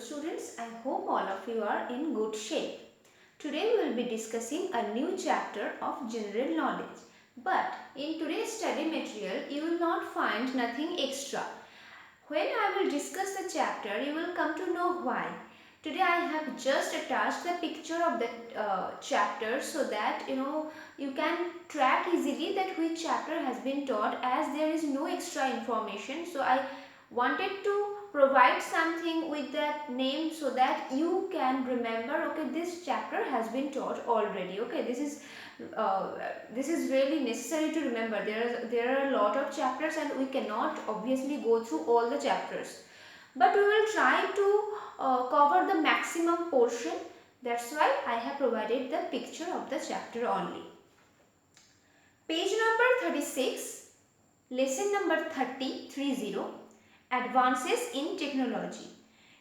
students, I hope all of you are in good shape. Today we will be discussing a new chapter of general knowledge. But in today's study material, you will not find nothing extra. When I will discuss the chapter, you will come to know why. Today I have just attached the picture of the chapter so that you can track easily that which chapter has been taught, as there is no extra information. So I wanted to provide something with that name so that you can remember, okay, this chapter has been taught already. Okay, this is really necessary to remember. There are a lot of chapters and we cannot obviously go through all the chapters, but we will try to cover the maximum portion. That's why I have provided the picture of the chapter only. Page number 36, lesson number 30, advances in technology.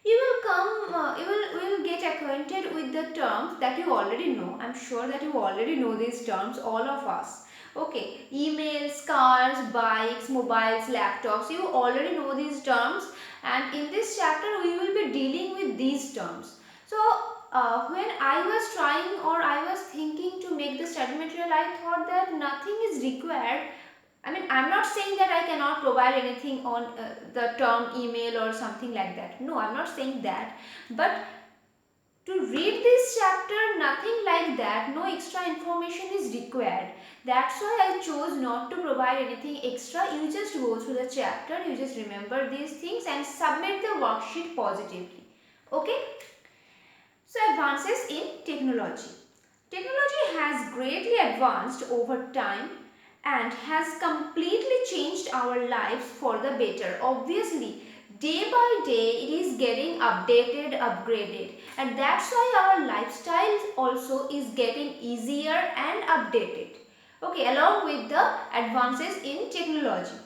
You will get acquainted with the terms that you already know. I'm sure that you already know these terms, all of us. Okay, emails, cars, bikes, mobiles, laptops, you already know these terms, and in this chapter we will be dealing with these terms. So when I was trying, or I was thinking to make the study material, I thought that nothing is required. I mean, I'm not saying that I cannot provide anything on the term email or something like that. No, I'm not saying that. But to read this chapter, nothing like that, no extra information is required. That's why I chose not to provide anything extra. You just go through the chapter, you just remember these things and submit the worksheet positively. Okay? So, advances in technology. Technology has greatly advanced over time and has completely changed our lives for the better. Obviously, day by day it is getting updated, upgraded, and that's why our lifestyle also is getting easier and updated. Okay, along with the advances in technology,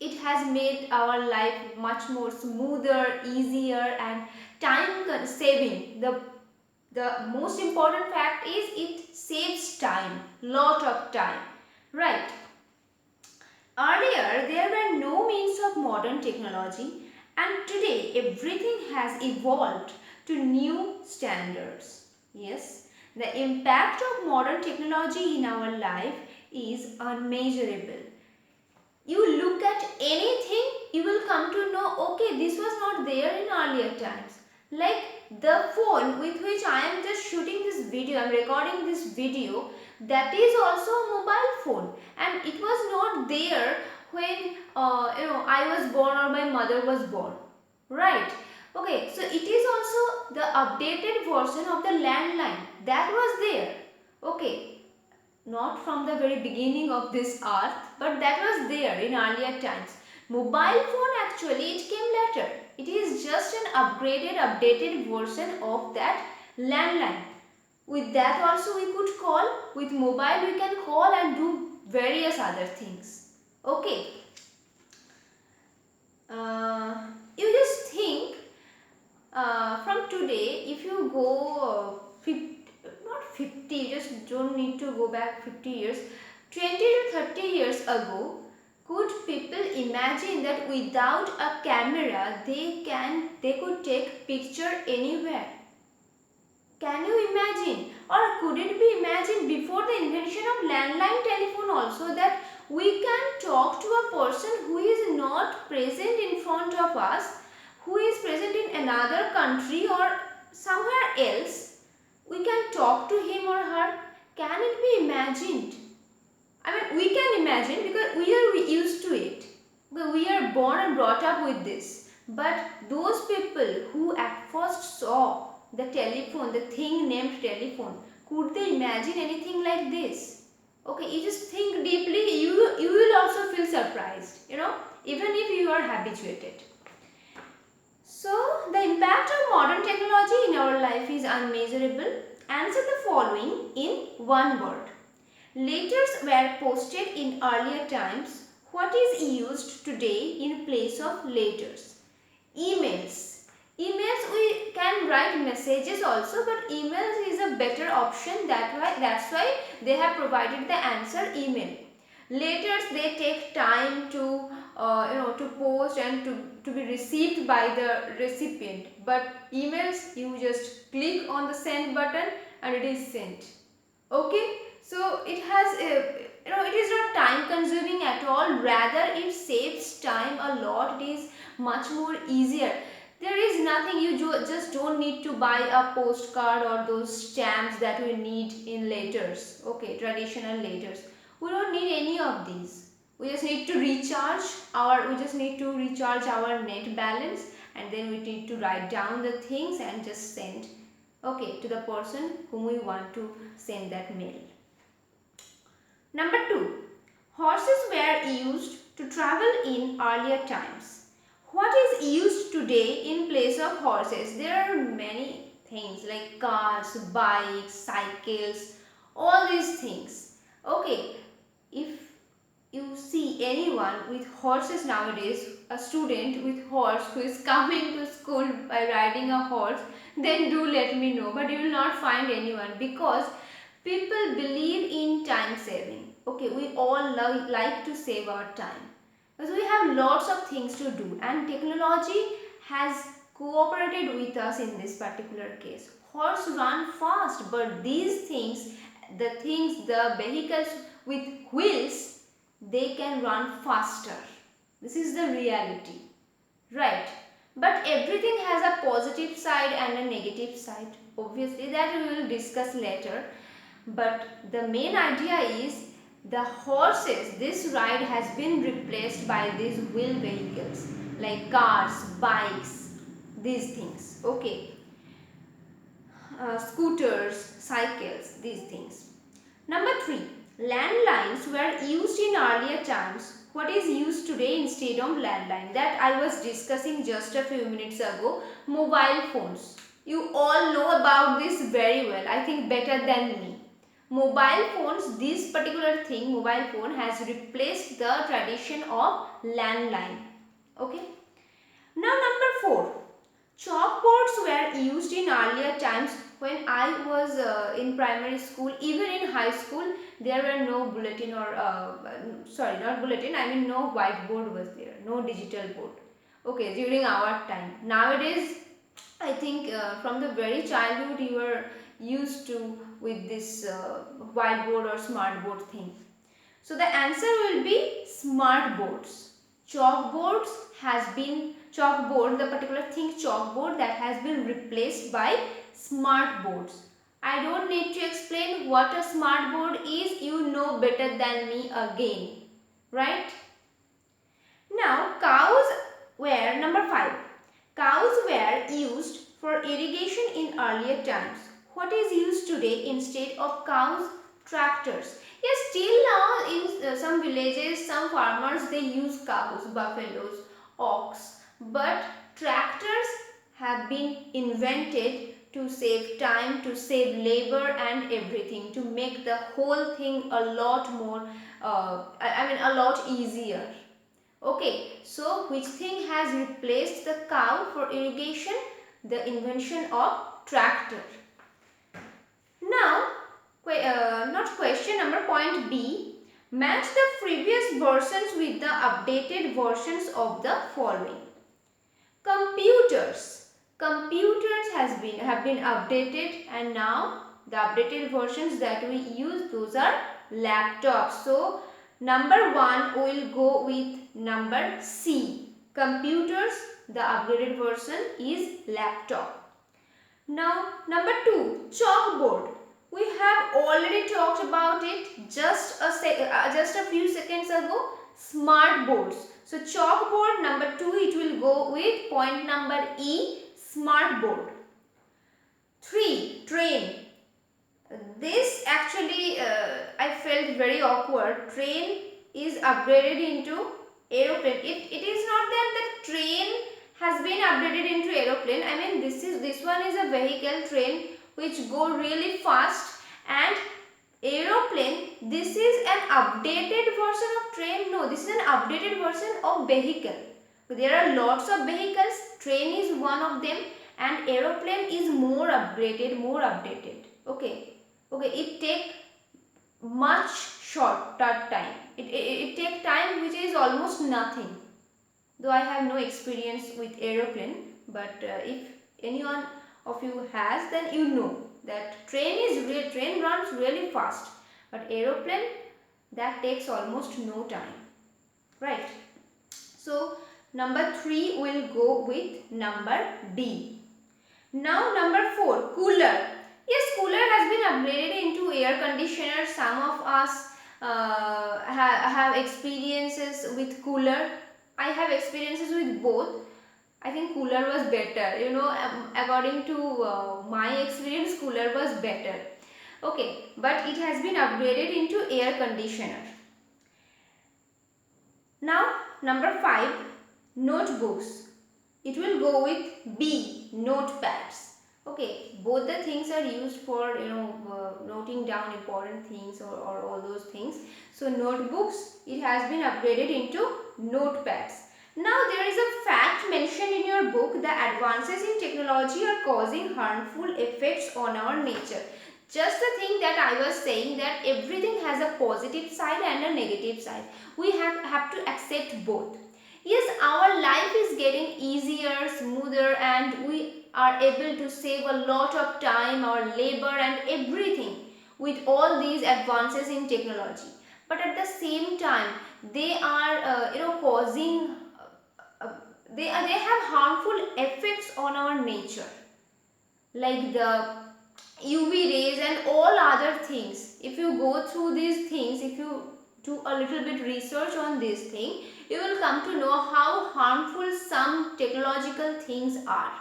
it has made our life much more smoother, easier, and time saving. The most important fact is it saves time, lot of time, right? Earlier there were no means of modern technology, and today everything has evolved to new standards. Yes, the impact of modern technology in our life is unmeasurable. You look at anything, you will come to know, okay, this was not there in earlier times. Like the phone with which I am just shooting this video, I am recording this video, that is also a mobile phone, and it was not there when I was born or my mother was born, right? Okay, so it is also the updated version of the landline that was there. Okay, not from the very beginning of this earth, but that was there in earlier times. Mobile phone, actually it came later. It is just an upgraded, updated version of that landline. With that also we could call, with mobile we can call and do various other things. Okay. You just think, from today, if you go 50, not 50, just don't need to go back 50 years, 20 to 30 years ago, could people imagine that without a camera they could take picture anywhere? Can you imagine? Or could it be imagined before the invention of landline telephone also, that we can talk to a person who is not present in front of us, who is present in another country or somewhere else? We can talk to him or her. Can it be imagined? I mean, we can imagine because we are used to it. We are born and brought up with this. But those people who at first saw the telephone, the thing named telephone, could they imagine anything like this? Okay, you just think deeply, you will also feel surprised, even if you are habituated. So, the impact of modern technology in our life is unmeasurable. Answer the following in one word. Letters were posted in earlier times. What is used today in place of letters? Emails. Emails, we can write messages also, but emails is a better option. That's why they have provided the answer email. Letters, they take time to to post and to be received by the recipient, but emails you just click on the send button and it is sent. Okay, so it has a, it is not time consuming at all, rather it saves time a lot. It is much more easier. There is nothing, you just don't need to buy a postcard or those stamps that we need in letters, okay, traditional letters. We don't need any of these. We just need to recharge our net balance, and then we need to write down the things and just send, okay, to the person whom we want to send that mail. Number 2. Horses were used to travel in earlier times. What is used today in place of horses? There are many things like cars, bikes, cycles, all these things. Okay, if you see anyone with horses nowadays, a student with horse who is coming to school by riding a horse, then do let me know. But you will not find anyone, because people believe in time saving. Okay, we all like to save our time, because we have lots of things to do, and technology has cooperated with us in this particular case. Horse run fast, but these things, the vehicles with wheels, they can run faster. This is the reality, right? But everything has a positive side and a negative side. Obviously, that we will discuss later. But the main idea is the horses, this ride has been replaced by these wheel vehicles like cars, bikes, these things. Okay, scooters, cycles, these things. Number 3. Landlines were used in earlier times. What is used today instead of landline? That I was discussing just a few minutes ago. Mobile phones. You all know about this very well. I think better than me. Mobile phones, this particular thing, mobile phone, has replaced the tradition of landline. Okay. Now number 4. Chalkboards were used in earlier times. When I was in primary school, even in high school, there were no bulletin or, sorry, not bulletin, I mean no whiteboard was there, no digital board. Okay, during our time. Nowadays, I think from the very childhood you are used to with this whiteboard or smart board thing. So the answer will be smart boards. Chalkboards has been, chalkboard, the particular thing chalkboard, that has been replaced by smart boards. I don't need to explain what a smart board is, you know better than me again, right? Now cows were, number 5. Cows were used for irrigation in earlier times. What is used today instead of cows? Tractors. Yes, still now in some villages, some farmers, they use cows, buffaloes, ox. But tractors have been invented to save time, to save labor and everything, to make the whole thing a lot more, a lot easier. Okay, so which thing has replaced the cow for irrigation? The invention of tractor. Now, not question number, point B. Match the previous versions with the updated versions of the following. Computers. Computers have been updated, and now the updated versions that we use, those are laptops. So number 1 will go with number C. Computers, the upgraded version is laptop. Now number 2, chalkboard. We have already talked about it just a few seconds ago. Smart boards. So chalkboard, number 2, it will go with point number E, smart board. 3, train. This actually I felt very awkward. Train is upgraded into aeroplane. It is not that the train has been updated into aeroplane. I mean, this one is a vehicle, train, which go really fast, and aeroplane, this is an updated version of train. No, this is an updated version of vehicle. There are lots of vehicles, train is one of them, and aeroplane is more upgraded, more updated. Okay, it take much shorter time. It take time which is almost nothing. though I have no experience with aeroplane, but if anyone of you has, then you know that train runs really fast, but aeroplane, that takes almost no time, right? So number 3 will go with number D. Now number 4, cooler. Yes, cooler has been upgraded into air conditioner. Some of us have experiences with cooler. I have experiences with both. I think cooler was better. According to my experience, cooler was better. Okay, but it has been upgraded into air conditioner. Now number 5, notebooks. It will go with B, notepads. Okay, both the things are used for noting down important things or all those things. So notebooks, it has been upgraded into notepads. Now there is a fact mentioned in your book: the advances in technology are causing harmful effects on our nature. Just the thing that I was saying, that everything has a positive side and a negative side. We have to accept both. Yes, our life is getting easier, smoother, and we are able to save a lot of time, our labor and everything with all these advances in technology. But at the same time, they are causing they have harmful effects on our nature, like the UV rays and all other things. If you go through these things, if you do a little bit research on this thing, you will come to know how harmful some technological things are.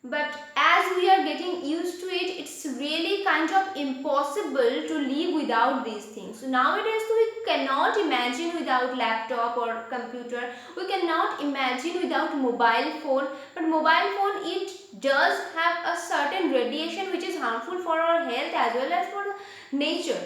But as we are getting used to it, it's really kind of impossible to live without these things. So nowadays we cannot imagine without laptop or computer. We cannot imagine without mobile phone. But mobile phone, it does have a certain radiation which is harmful for our health as well as for nature.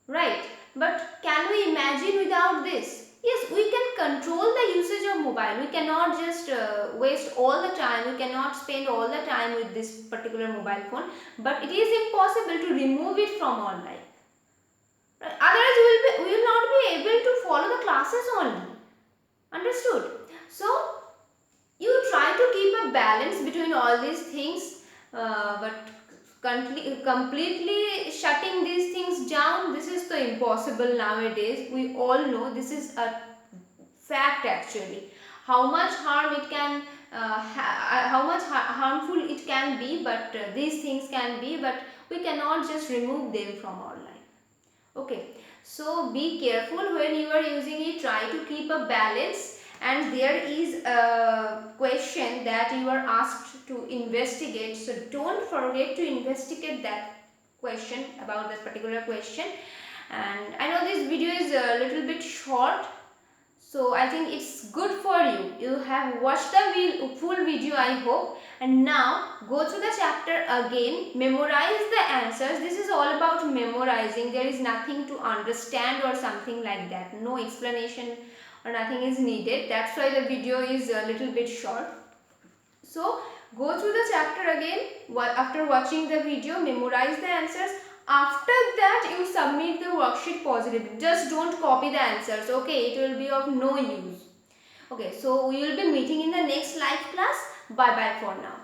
Right? But can we imagine without this? Yes, we can control the usage of mobile. We cannot just waste all the time. We cannot spend all the time with this particular mobile phone. But it is impossible to remove it from our life. Otherwise, we will not be able to follow the classes only. Understood? So, you try to keep a balance between all these things, but completely shutting these things down, this is so impossible nowadays. We all know this is a fact actually. How much harm it can how much harmful it can be, but these things can be, but we cannot just remove them from our life. Okay, so be careful when you are using it. Try to keep a balance. And there is a question that you are asked to investigate, so don't forget to investigate that question, about that particular question. And I know this video is a little bit short, so I think it's good for you. You have watched the full video, I hope. And now go through the chapter again, memorize the answers. This is all about memorizing. There is nothing to understand or something like that. No explanation or nothing is needed. That's why the video is a little bit short. So go through the chapter again. After watching the video, memorize the answers. After that, you submit the worksheet positively. Just don't copy the answers, okay? It will be of no use. Okay, so we will be meeting in the next live class. Bye bye for now.